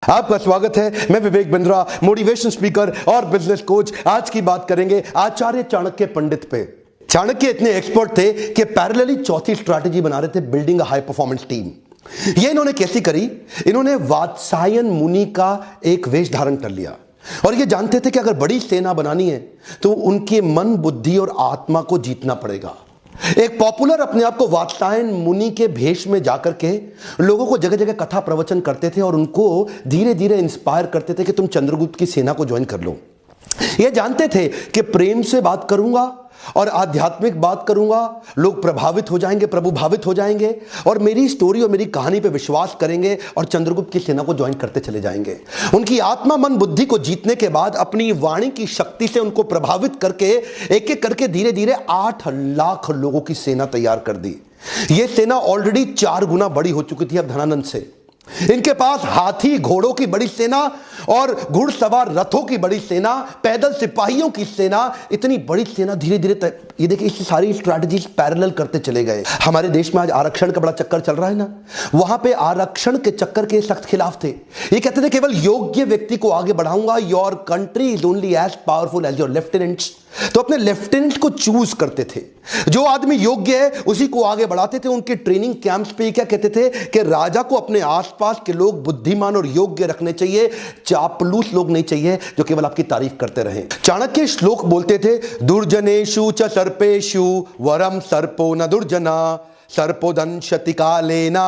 आपका स्वागत है। मैं विवेक बिंद्रा, मोटिवेशन स्पीकर और बिजनेस कोच। आज की बात करेंगे आचार्य चाणक्य पंडित पे। चाणक्य इतने एक्सपर्ट थे कि पैरेलली चौथी स्ट्रैटेजी बना रहे थे, building a high performance team. ये इन्होंने कैसी करी? इन्होंने वात्सायन मुनि का एक वेश धारण कर लिया और ये जानते थे कि अगर बड़ी सेना बनानी है तो उनके मन, बुद्धि और आत्मा को जीतना पड़ेगा। एक पॉपुलर अपने आप को वात्सायन मुनि के भेष में जाकर के लोगों को जगह जगह कथा प्रवचन करते थे और उनको धीरे धीरे इंस्पायर करते थे कि तुम चंद्रगुप्त की सेना को ज्वाइन कर लो। ये जानते थे कि प्रेम से बात करूंगा और आध्यात्मिक बात करूंगा, लोग प्रभावित हो जाएंगे, प्रभुभावित हो जाएंगे और मेरी स्टोरी और मेरी कहानी पे विश्वास करेंगे और चंद्रगुप्त की सेना को ज्वाइन करते चले जाएंगे। उनकी आत्मा, मन, बुद्धि को जीतने के बाद अपनी वाणी की शक्ति से उनको प्रभावित करके एक एक करके धीरे धीरे 8 लाख लोगों की सेना तैयार कर दी। यह सेना ऑलरेडी 4 गुना बड़ी हो चुकी थी अब धनानंद से। इनके पास हाथी घोड़ों की बड़ी सेना और घुड़सवार रथों की बड़ी सेना, पैदल सिपाहियों की सेना, इतनी बड़ी सेना धीरे धीरे ये देखिए इस सारी स्ट्रैटेजीज पैरेलल करते चले गए। हमारे देश में आज आरक्षण का बड़ा चक्कर चल रहा है ना, वहां पे आरक्षण के चक्कर के सख्त खिलाफ थे। ये कहते थे केवल योग्य व्यक्ति को आगे बढ़ाऊंगा। Your country is only as powerful as your lieutenants. तो अपने लेफ्टिनेंट को चूज करते थे, जो आदमी योग्य है उसी को आगे बढ़ाते थे। उनके ट्रेनिंग कैंप्स पे क्या कहते थे कि राजा को अपने आसपास के लोग बुद्धिमान और योग्य रखने चाहिए, चापलूस लोग नहीं चाहिए जो केवल आपकी तारीफ करते रहें। चाणक्य श्लोक बोलते थे, दुर्जनेषु च सर्पेषु वरम सर्पो न दुर्जना, सर्पोदंशति कालेना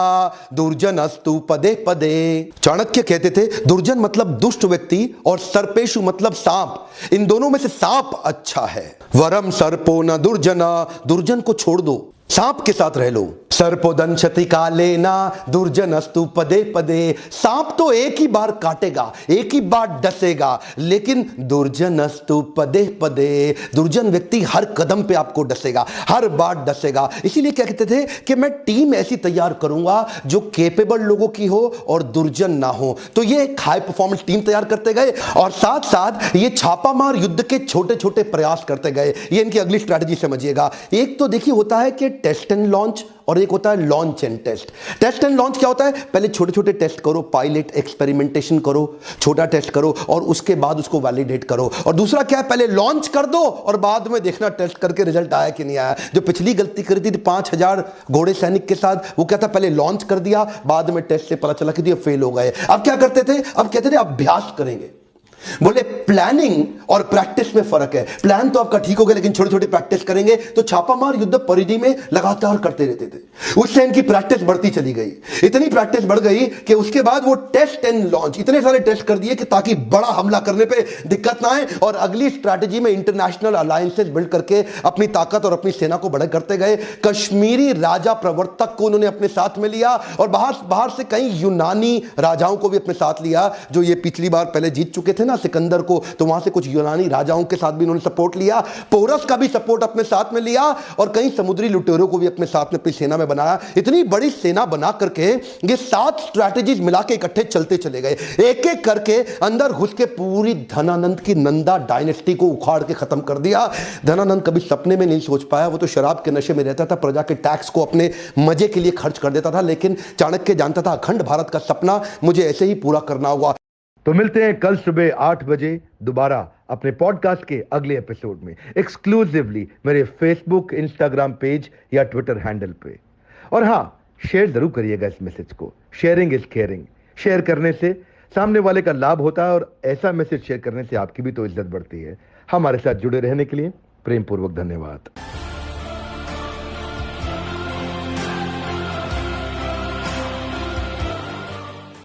दुर्जनस्तु पदे पदे। चाणक्य कहते थे दुर्जन मतलब दुष्ट व्यक्ति और सर्पेशु मतलब सांप। इन दोनों में से सांप अच्छा है। वरम सर्पो न दुर्जना, दुर्जन को छोड़ दो, सांप के साथ रह लो। सर्पोदंशति कालेना दुर्जनस्तु पदे पदे। सांप तो एक ही बार काटेगा, एक ही बार डसेगा, लेकिन दुर्जनस्तु पदे पदे, दुर्जन व्यक्ति हर कदम पे आपको डसेगा, हर बार डसेगा। इसीलिए क्या कहते थे कि मैं टीम ऐसी तैयार करूंगा जो केपेबल लोगों की हो और दुर्जन ना हो। तो ये एक हाई परफॉर्मेंस टीम तैयार करते गए और साथ साथ ये छापामार युद्ध के छोटे छोटे प्रयास करते गए। ये इनकी अगली स्ट्रैटेजी समझिएगा। एक तो देखिए होता है कि टेस्ट एंड लॉन्च और एक होता है launch and test. Test and launch क्या होता है? पहले छोटे छोटे टेस्ट करो, पायलट एक्सपेरिमेंटेशन करो, छोटा टेस्ट करो और उसके बाद उसको वैलिडेट करो। और दूसरा क्या है, पहले लॉन्च कर दो और बाद में देखना टेस्ट करके रिजल्ट आया कि नहीं आया। जो पिछली गलती करी थी 5000 घोड़े सैनिक के साथ, वो क्या था, पहले लॉन्च कर दिया, बाद में टेस्ट से पता चला कि ये फेल हो गए। अब क्या करते थे? अब कहते थे अभ्यास करेंगे। बोले प्लानिंग और प्रैक्टिस में फर्क है। प्लान तो आपका ठीक हो गया लेकिन छोटे छोटे प्रैक्टिस करेंगे। तो छापामार युद्ध परिधि में लगातार करते रहते थे। उससे इनकी प्रैक्टिस बढ़ती चली गई, इतनी प्रैक्टिस बढ़ गई कि उसके बाद वो टेस्ट एंड लॉन्च इतने सारे टेस्ट कर दिए कि ताकि बड़ा हमला करने पे दिक्कत ना आए। और अगली स्ट्रैटेजी में इंटरनेशनल अलायंसेस बिल्ड करके अपनी ताकत और अपनी सेना को बड़े करते गए। कश्मीरी राजा प्रवर्तक को उन्होंने अपने साथ में लिया और बाहर से कई यूनानी राजाओं को भी अपने साथ लिया, जो ये पिछली बार पहले जीत चुके थे ना सिकंदर को। तो वहां से कुछ यूनानी राजाओं के साथ भी उन्होंने सपोर्ट लिया, पोरस का भी सपोर्ट अपने साथ में लिया और कई समुद्री लुटेरों को भी अपने साथ में अपनी सेना में बनाया। इतनी बड़ी सेना बना करके ये 7 स्ट्रैटेजीज मिला के इकट्ठे चलते चले गए। एक एक करके अंदर घुस के पूरी धनानंद की नंदा डायनेस्टी को उखाड़ के खत्म कर दिया। धनानंद कभी सपने में नहीं सोच पाया, वो तो शराब के नशे में रहता था, प्रजा के टैक्स को अपने मजे के लिए खर्च कर देता था। लेकिन चाणक्य जानता था अखंड भारत का सपना मुझे ऐसे ही पूरा करना होगा। तो मिलते हैं कल सुबह 8 बजे दोबारा अपने पॉडकास्ट के अगले एपिसोड में, एक्सक्लूसिवली मेरे फेसबुक, इंस्टाग्राम पेज या ट्विटर हैंडल पे। और हाँ, शेयर जरूर करिएगा इस मैसेज को। Sharing is caring. शेयर करने से सामने वाले का लाभ होता है और ऐसा मैसेज शेयर करने से आपकी भी तो इज्जत बढ़ती है। हमारे साथ जुड़े रहने के लिए प्रेम पूर्वक धन्यवाद।